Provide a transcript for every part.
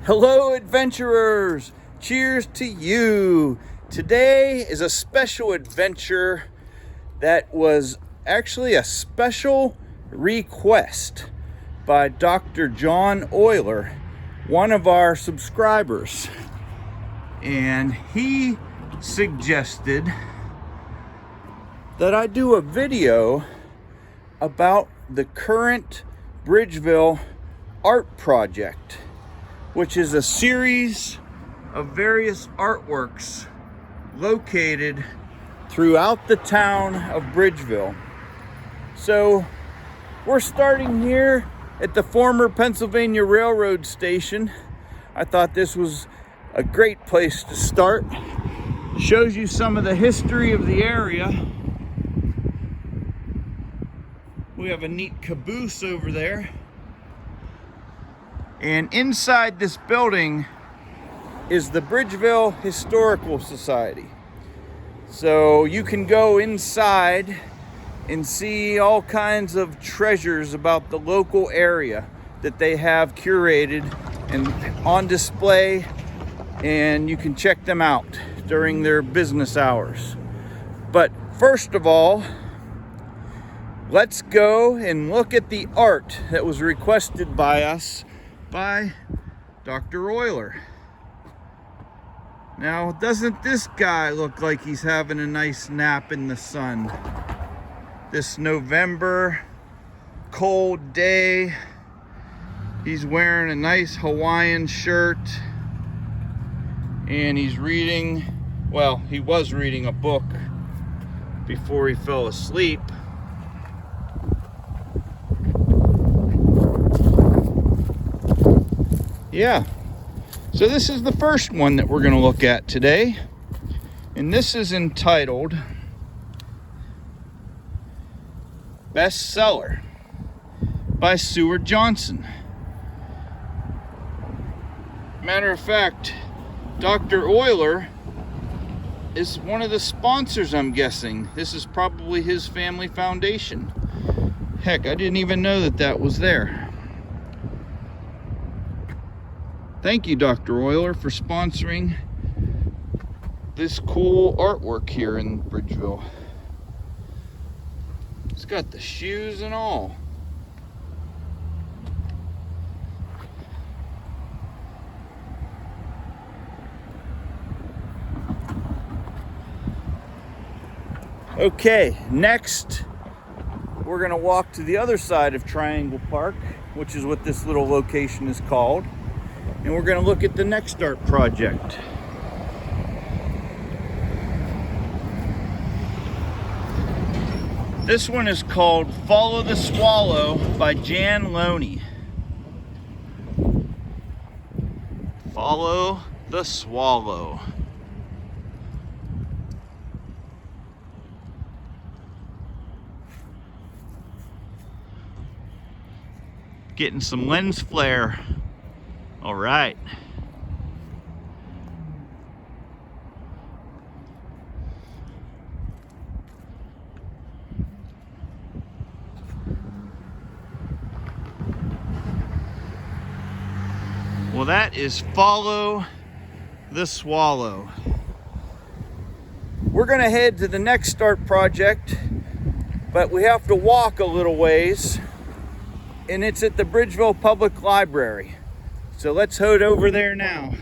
Hello, adventurers! Cheers to you! Today is a special adventure that was actually a special request by Dr. John Euler, one of our subscribers. And he suggested that I do a video about the current Bridgeville art project, which is a series of various artworks located throughout the town of Bridgeville. So we're starting here at the former Pennsylvania Railroad station. I thought this was a great place to start. Shows you some of the history of the area. We have a neat caboose over there. And inside this building is the Bridgeville Historical Society. So you can go inside and see all kinds of treasures about the local area that they have curated and on display, and you can check them out during their business hours. But first of all, let's go and look at the art that was requested by us by Dr. Euler. Now, doesn't this guy look like he's having a nice nap in the sun? This November cold day, he's wearing a nice Hawaiian shirt and he's reading, well, he was reading a book before he fell asleep. Yeah, so this is the first one that we're going to look at today, and this is entitled Bestseller by Seward Johnson. Matter of fact, Dr. Euler is one of the sponsors, I'm guessing. This is probably his family foundation. Heck, I didn't even know that that was there. Thank you, Dr. Euler, for sponsoring this cool artwork here in Bridgeville. It's got the shoes and all. Okay, next we're going to walk to the other side of Triangle Park, which is what this little location is called. And we're going to look at the next art project. This one is called Follow the Swallow by Jan Loney. Follow the Swallow. Getting some lens flare. All right. Well, that is Follow the Swallow. We're going to head to the next art project, but we have to walk a little ways, and it's at the Bridgeville Public Library. So let's head over there now.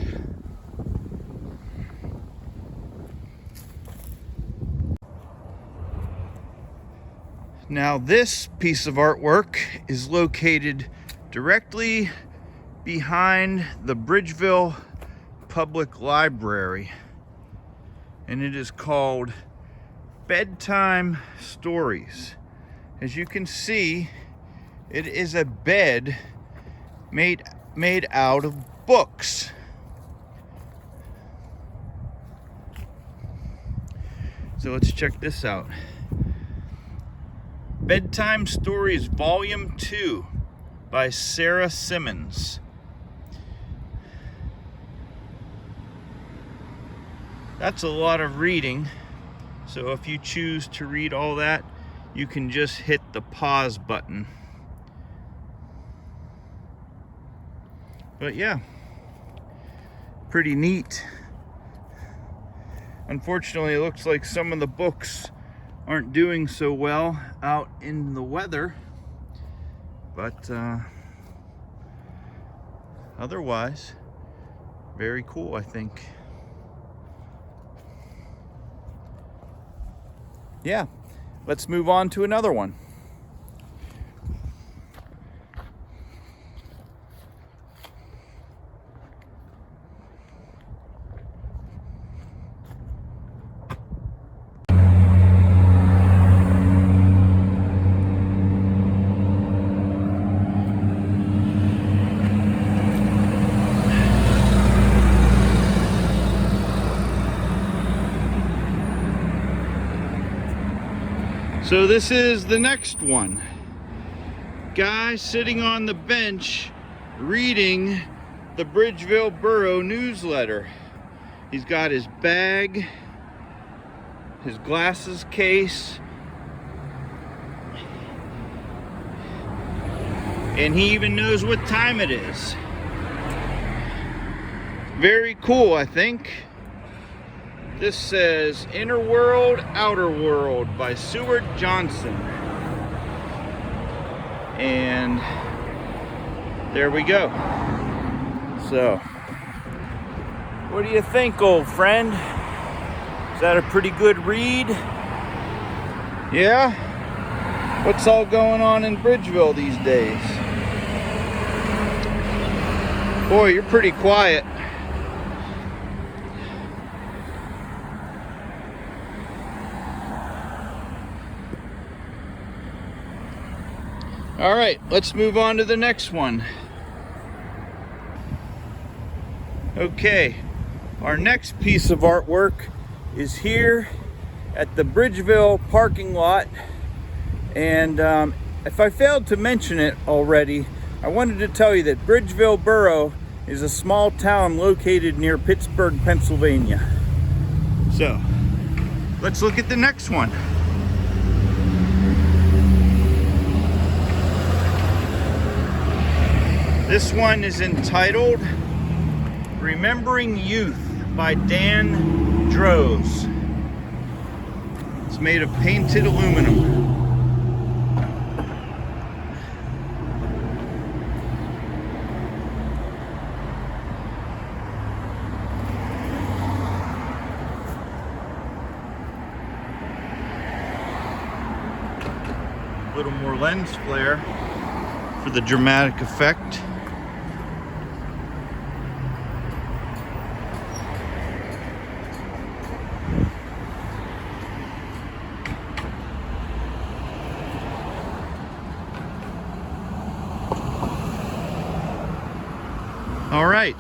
Now, this piece of artwork is located directly behind the Bridgeville Public Library, and it is called Bedtime Stories. As you can see, it is a bed made out of books. So let's check this out. Bedtime Stories Volume 2 by Sarah Simmons. That's a lot of reading, so if you choose to read all that, you can just hit the pause button. But yeah, pretty neat. Unfortunately, it looks like some of the books aren't doing so well out in the weather, but otherwise, very cool, I think. Yeah, let's move on to another one. So this is the next one. Guy sitting on the bench reading the Bridgeville Borough newsletter. He's got his bag, his glasses case, and he even knows what time it is. Very cool, I think. This says Inner World, Outer World by Seward Johnson. And there we go. So, what do you think, old friend? Is that a pretty good read? Yeah? What's all going on in Bridgeville these days? Boy, you're pretty quiet. All right, let's move on to the next one. Okay, our next piece of artwork is here at the Bridgeville parking lot. And if I failed to mention it already, I wanted to tell you that Bridgeville Borough is a small town located near Pittsburgh, Pennsylvania. So, let's look at the next one. This one is entitled Remembering Youth by Dan Droz. It's made of painted aluminum. A little more lens flare for the dramatic effect. All right,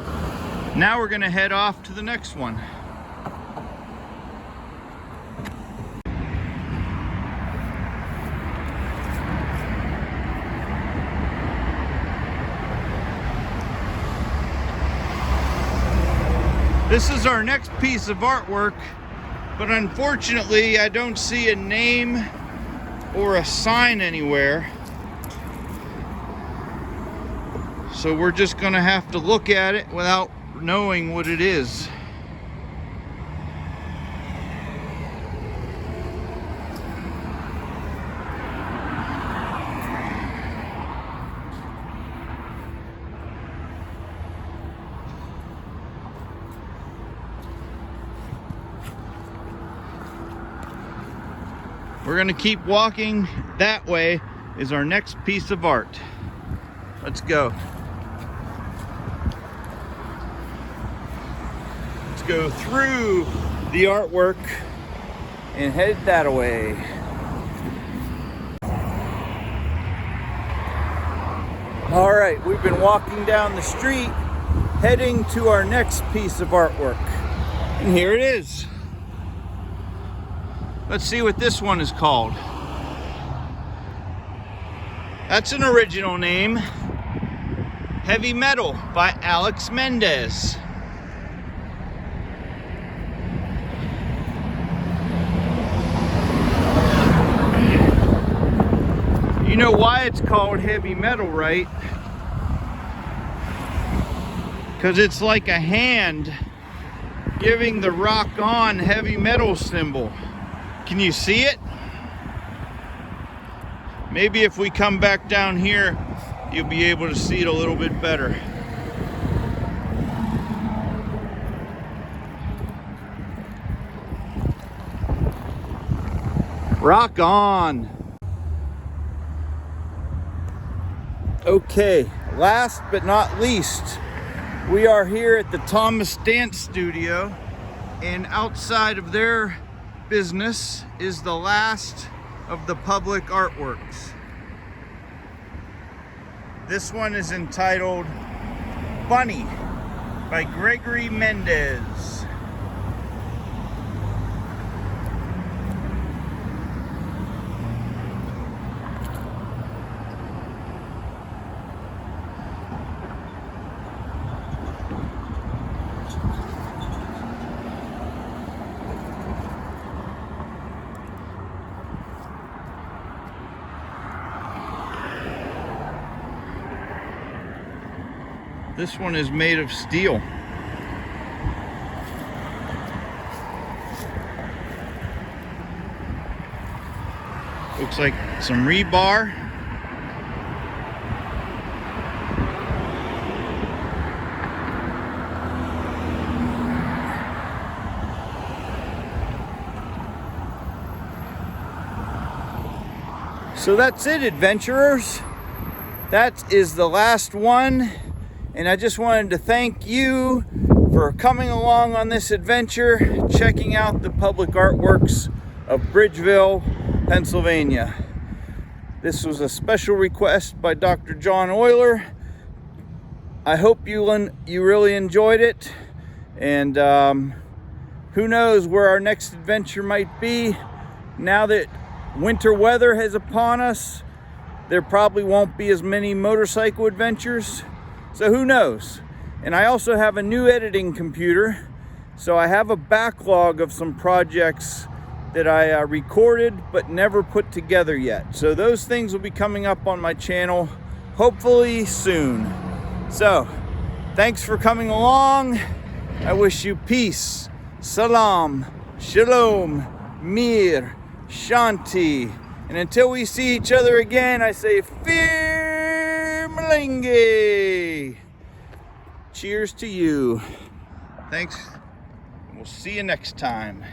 now we're gonna head off to the next one. This is our next piece of artwork, but unfortunately I don't see a name or a sign anywhere. So we're just gonna have to look at it without knowing what it is. We're gonna keep walking. That way is our next piece of art. Let's go. Go through the artwork and head that way. All right, we've been walking down the street heading to our next piece of artwork, and here it is. Let's see what this one is called. That's an original name. Heavy Metal by Alex Mendez. You know why it's called heavy metal, right? Because it's like a hand giving the rock on heavy metal symbol. Can you see it? Maybe if we come back down here, you'll be able to see it a little bit better. Rock on. Okay, last but not least, we are here at the Thomas Dance Studio, and outside of their business is the last of the public artworks. This one is entitled Bunny by Gregory Mendez. This one is made of steel. Looks like some rebar. So that's it, adventurers. That is the last one. And I just wanted to thank you for coming along on this adventure, checking out the public artworks of Bridgeville, Pennsylvania. This was a special request by Dr. John Euler. I hope you really enjoyed it. And who knows where our next adventure might be. Now that winter weather is upon us, there probably won't be as many motorcycle adventures. So who knows? And I also have a new editing computer. So I have a backlog of some projects that I recorded but never put together yet. So those things will be coming up on my channel hopefully soon. So thanks for coming along. I wish you peace, salam, shalom, mir, shanti. And until we see each other again, I say Fear Malinge. Cheers to you. Thanks. We'll see you next time.